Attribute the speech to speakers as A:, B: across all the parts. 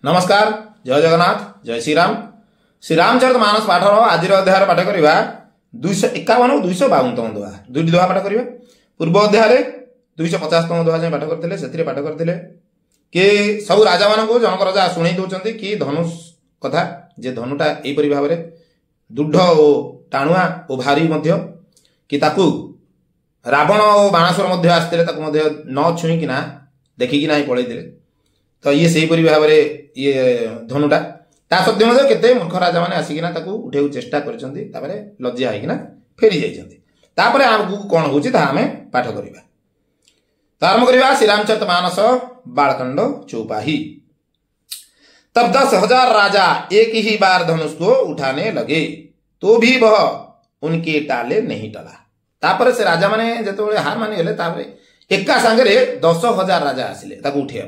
A: नमस्कार, जय जगन्नाथ, जय श्रीराम। श्रीरामचरित मानस पाठर आज अध्याय पाठ करवा 251 और 252 दोहा, दुईटी दोहा पाठ करवा। पूर्व अध्याय 250तम दोहा पाठ करते से पाठ करते कि सब राजा मान जनक राजा शुणी दौरान कि धनुष कथा जे धनुटा यहपरी भाव में दृढ़ और टाणुआ और भारी कि ताकू रावण और बाणासुर आसते न छुईकिना देखिकिना ही पलैते। तो ये से भाव में ये धनुटा ता सत्य केते मूर्ख राजा मैंने आसिकिना उठे चेष्टा कर लज्जा होना फेरी जाइए। आगू कौन हो आम पाठ करवा। तो आरंभ करवा श्रीरामचरित मानस बालकांड चौपाही। तब 10,000 राजा एक ही बार धनुष को उठाने लगे तो भी वह उनके टाले नहीं टला। तापर से राजा माने जो हार मानिगले एका सांगे 10,000 राजा आसिले उठिया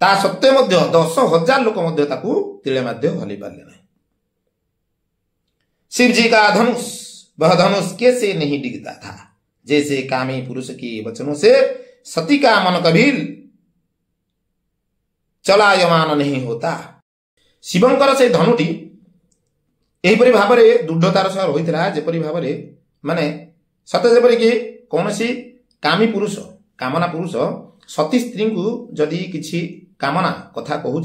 A: ता सत्वे 10,000 लोक तिले हली पारे नहीं। शिव जी का धनुष वह धनुष कैसे नहीं डिगता था, जैसे कामी पुरुष के वचनों से सती का मन कभी चलायमान नहीं होता। शिवंकर से धनुटी यहीपरि भाव में दृढ़तार सह रही जेपरी भाव में माने सत जेपरी कि कौन सी कामी पुरुष कामना पुरुष सती स्त्री को जदि किछि कामना कथा कहूँ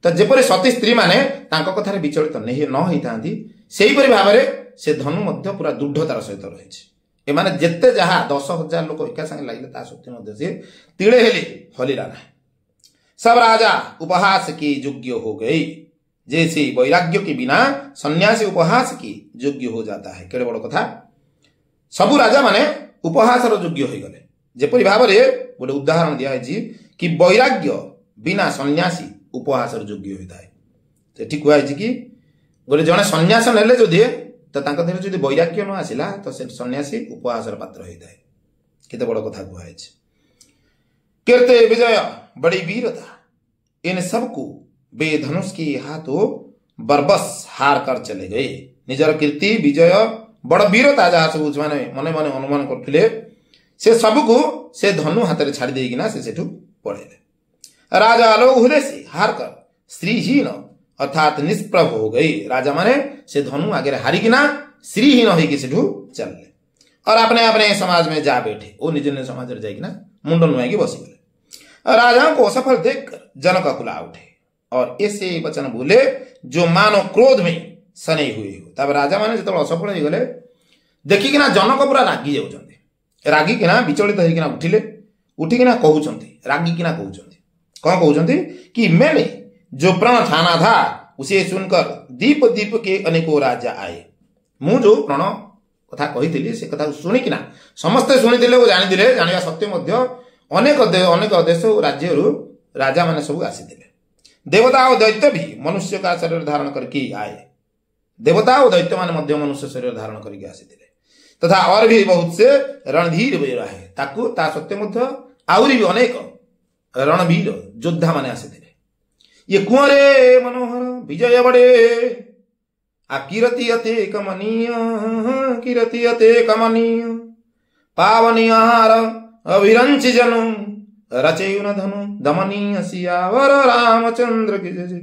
A: तो जेपरी सती स्त्री माने तांको कथार विचलित नहीं न होती सेहीपरि भाव में से धनु मध्य पूरा दृढ़तार सहित रही। एमाने जेते जहाँ 10,000 लोक एका संगे लगे ता सत्य से तिड़े हेली हलिला ना। सब राजा उपहास के योग्य हो गए, जैसे वैराग्य के बिना सन्यासी उपहास की योग्य हो जाता है। केड़े बड़ कथा सबु राजा माने उपहासर योग्य हो गले। जेपरी भाव में गोटे उदाहरण दिया है कि वैराग्य बिना सन्यासी उपहासर योग्य होता है। सेठी कहुई कि गोटे जड़े सन्यास नेले जो तो देहरे जो वैराग्य न आसला तो से सन्यासी उपहासर पात्र होता है। केते बड़ कथा कहुई कीर्ति विजय बड़ी वीरता इन सबको वे धनुष के हाथों बरबस हार कर चले गए। निजर कीर्ति विजय बड़ वीरता जहाँ सब माने मने मने अनुमान करथिले से सबको से धनु हाथ में छाड़ी देकिना से सेठू पड़े। राजा लोग हुए से हार कर श्रीहीन अर्थात निष्प्रभ हो गई। राजा माने से धनु आगे हारिकिना श्रीहीन होगी सेठू चलले और अपने अपने समाज में जा बैठे। वो निज निज समाज में जाइकिना मुंड नुआई बसी गले। राजा को असफल देखकर जनक कुला उठे और ऐसे वचन बोले जो मानो क्रोध में सने हुए हो। तब राजा माने जो असफल हो गले देखिकिना जनक पूरा रागी जाउछन्ते। रागिकिना विचलित होइकिना उठिले उठिकिना कहउछन्ते रागिकिना कहउछन्ते कौन कहउछन्ते कि मैंने जो प्रण ठाना था उसे सुनकर दीप दीप के अनेकों राजा आए। मु जो प्रण कथा कही से कथा शुणिकिना समस्ते शुणी वो जानी जाना सत्य अनेक अनेक देश राज्य राजा माने सब आसीथिले। देवता और दैत्य भी मनुष्य का शरीर धारण करके आए। देवता और दैत्य माने मनुष्य शरीर धारण करके आसीथिले तथा और भी बहुत से रणधीर वीर है ताकू ता सत्य आउरी भी अनेक रणवीर योद्धा माने आसीथिले। ये कुंवरे मनोहर विजय बड़े कीरति अते कमनीय कीरति अते कमनीय पावनी आहार अभिरंच जनु रचयुन धनु दमनीय सियावर रामचंद्र की जय।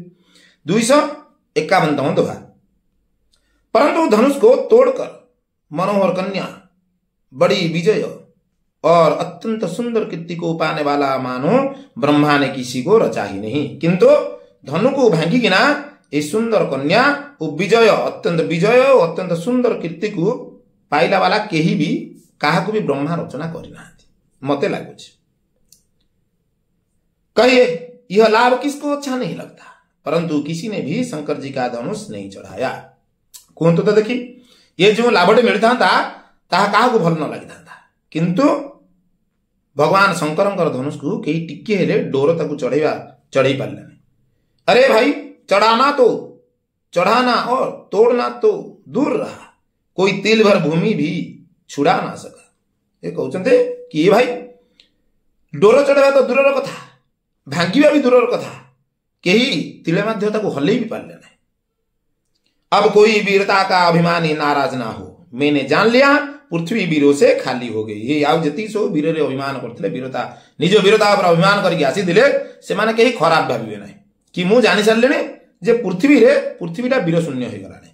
A: 251 दोहा। परंतु धनुष को तोड़कर मनोहर कन्या बड़ी विजय और अत्यंत सुंदर कीर्ति को पाने वाला मानो ब्रह्मा ने किसी को रचा ही नहीं, किंतु धनु को भांगिकिना ये सुंदर कन्या विजय अत्यंत सुंदर कीर्ति को पाइला वाला केही भी काहाकू भी ब्रह्मा रचना करना मते लगुच। कहिए यह लाभ किसको अच्छा नहीं लगता, परंतु किसी ने भी शंकर जी का धनुष नहीं चढ़ाया। कहतु तो देखी ये जो लाभटे मिलता ताहा काहाकू भल न लगी था, किंतु भगवान शंकर धनुष को कई टिके हेले डोर ताकू चढ़ाई पारे। अरे भाई चढ़ाना तो चढ़ाना और तोड़ना तो दूर रहा, कोई तिल भर भूमि भी छुड़ा ना सका। ये कहते कि ये भाई डोर चढ़ावा तो दूर कथा, भांगिबा भी दूर कथा, कहीं तिले मध्य ताकू हल्ले भी पारे नहीं। अब कोई वीरता का अभिमानी नाराज ना हो, मैंने जान लिया पृथ्वी वीरों से खाली हो गई। ये आउ जति सो वीर अभिमान करते वीरता निज वीरता पर अभिमान करके आसी दिले से माने कहीं खराब भाविबे नहीं। कि मु जानी सारे जे पृथ्वीटा वीर शून्य हो गलानी।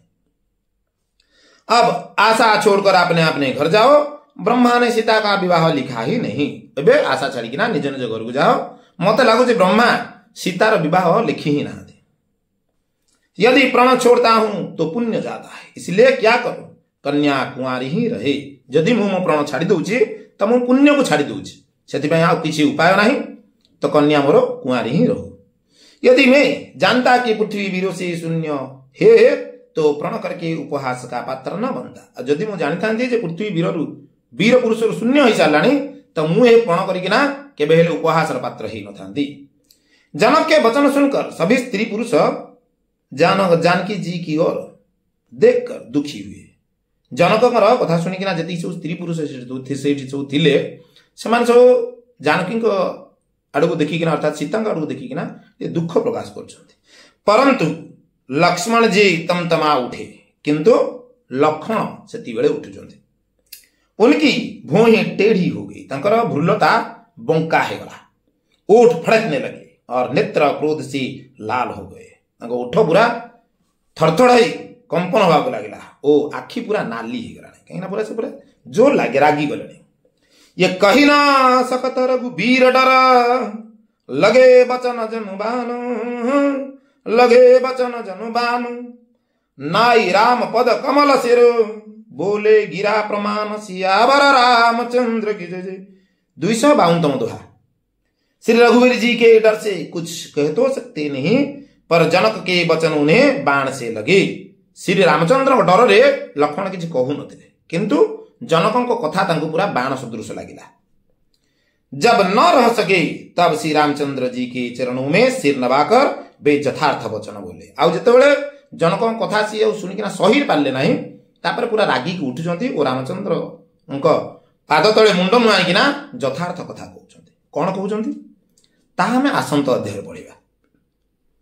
A: अब आशा छोड़कर आपने अपने घर जाओ, ब्रह्मा ने सीता का विवाह लिखा ही नहीं। एबे आशा छाड़िकिना निज निज घर को जाओ, मत लगुच ब्रह्मा सीतार विवाह लिखी ही ना। यदि प्रण छोड़ता हूं तो पुण्य जाता है, इसलिए क्या करूं, कन्या कुंवारी ही रहे। यदि मु मो प्रण छाड़ी दूची तो मु पुण्य को छाड़ी दूची, सेथिपाई आ किछि उपाय नहीं, तो कन्या मोर कुंवारी ही रहो। यदि मैं जानता कि पृथ्वी वीरों से शून्य है तो प्रण करके उपहास का पात्र न बनता। जदि मु जानी था पृथ्वी वीर पुरुष शून्य हो साराणी तो मुझे प्रण करना केबे हेले उपहास पात्र ही न था। जनक के वचन सुनकर सभी स्त्री पुरुष जानकी जी की ओर देखकर दुखी हुए। जनक कथा शुणिकिना जी सब स्त्री पुरुष सब थे सब जानकी आड़क देखिकिना अर्थात सीता आड़क देखिकिना दुख प्रकाश कर। परंतु लक्ष्मण जी तमा उठे, किंतु लक्ष्मण से उठुंट। उनकी भूमि टेढ़ी हो गई, तंकर भ्रुलता बंका है गला, ओठ फड़कने लगे और नेत्र क्रोध से लाल हो गए। ओठ पूरा थरथड़ कंपन होगा लगे, ओ आखि पूरा नाली हो गला, कहीं पूरा से पूरा जोर लगे रागी गले। ये कही ना सकत रघुबीर डर, लगे बचन जनुबानु, लगे बचन जनुबानु, नाई राम पद कमल सिर, बोले गिरा प्रमाण सियावर रामचंद्र की जय। 252 दोहा। श्री रघुवीर जी के डर से कुछ कह तो सकते नहीं, पर जनक के वचन उन्हें बाण से लगे। श्री रामचंद्र डर रे लक्ष्मण किसी कहू नथिले, किंतु जनकों को कथा तांको पूरा बाण सदृश लगिला। जब न रह सके तब श्री रामचंद्र जी के चरणों में सिर नवाकर वे यथार्थ वचन बोले। आउ जितेबाला जनकों कथा सी शुणिकिना सही पारे ना, तापर पूरा रागी की उठुंट और रामचंद्र पाद तले मुंड नुआईकिना यथार्थ कथा कहते। कौन कहते ताहा आमे आसंत अध्याय पढ़ा,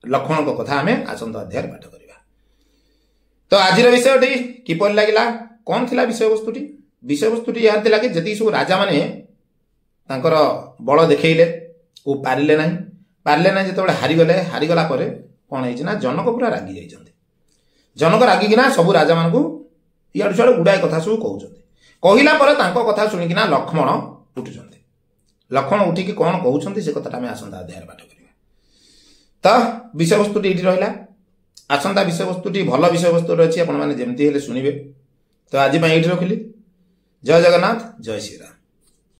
A: लक्ष्मण को कथा आमे आसंत अध्याय पाठ करवा। तो आज विषयटी किपर लगिला, कौन थिला विषयवस्तुटी? विषयवस्तुटी यार थिला कि जति सब राजा माने तांकर बल देखैले ओ पारिले नाही, जेतेबेले हारिगला परे कौन है ना, जनक पूरा रागी जाइछन्ते। जनक रागिकिना सब राजा मानकू इाड़ू सियाड़ू गुड़ाए कथा सब कहते। कहला पर तांको कथा शुणिकिना लक्ष्मण उठुंट। लक्ष्मण उठिकी कौन कहते से कथा आसंता अध्याय पाठ करवा। तो विषयवस्तुटी ये रहा। आसंता विषयवस्तुटी भल विषयवस्तु अच्छी, आपण मैंने जमती हेले शुणिबे। तो आज ये रखिली। जय जगन्नाथ, जय श्रीराम।